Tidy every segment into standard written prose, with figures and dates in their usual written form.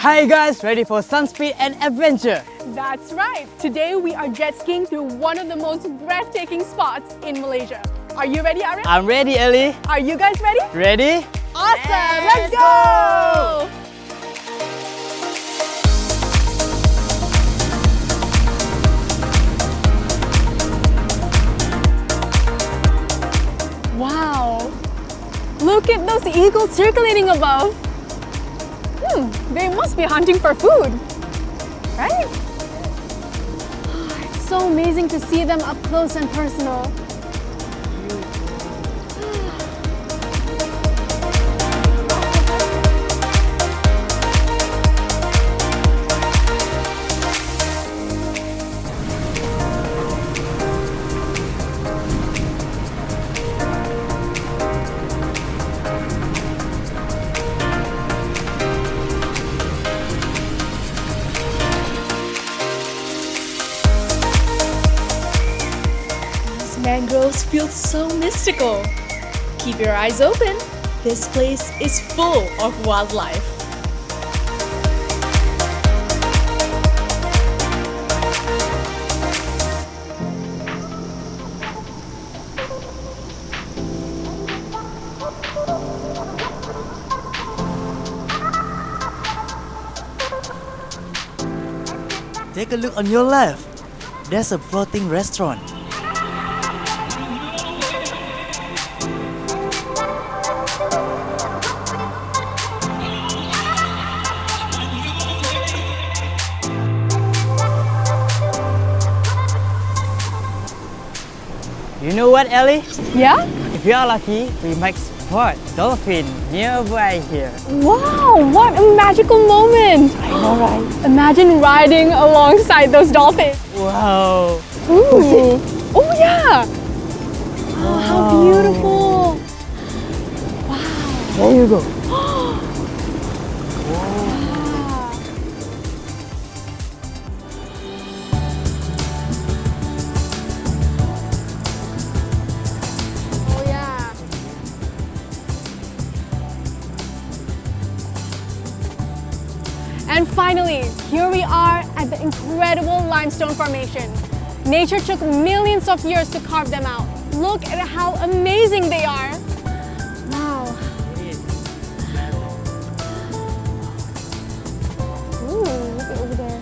Hi guys, ready for sun speed and adventure? That's right! Today we are jet skiing through one of the most breathtaking spots in Malaysia. Are you ready, Aaron? I'm ready, Ellie. Are you guys ready? Ready? Awesome! Let's go! Wow! Look at those eagles circulating above. They must be hunting for food, right? It's so amazing to see them up close and personal. Mangroves feel so mystical. Keep your eyes open. This place is full of wildlife. Take a look on your left. There's a floating restaurant. You know what, Ellie? Yeah? If you are lucky, we might spot dolphin nearby here. Wow, what a magical moment! I know, right? Imagine riding alongside those dolphins. Wow! Ooh. Oh yeah! Oh, how beautiful! Wow! There you go. Oh yeah! And finally, here we are at the incredible limestone formation. Nature took millions of years to carve them out. Look at how amazing they are! Wow! Ooh, look at over there.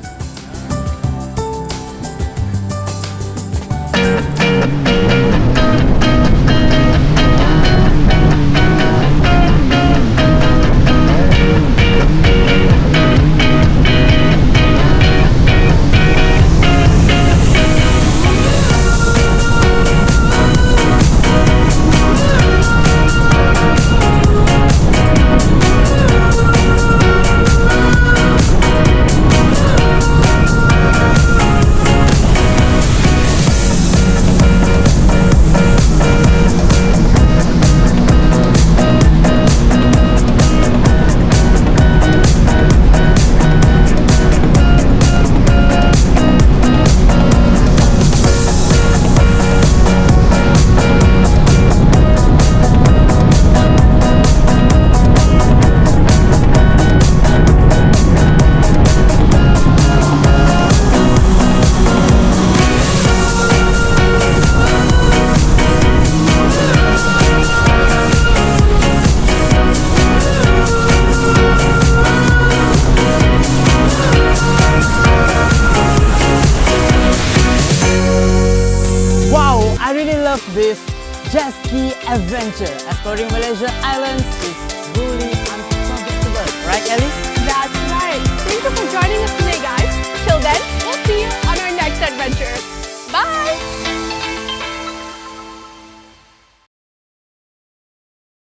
I really love this jet ski adventure. Exploring Malaysia islands is really unforgettable, right, Ellie? That's right! Thank you for joining us today, guys. Till then, we'll see you on our next adventure. Bye!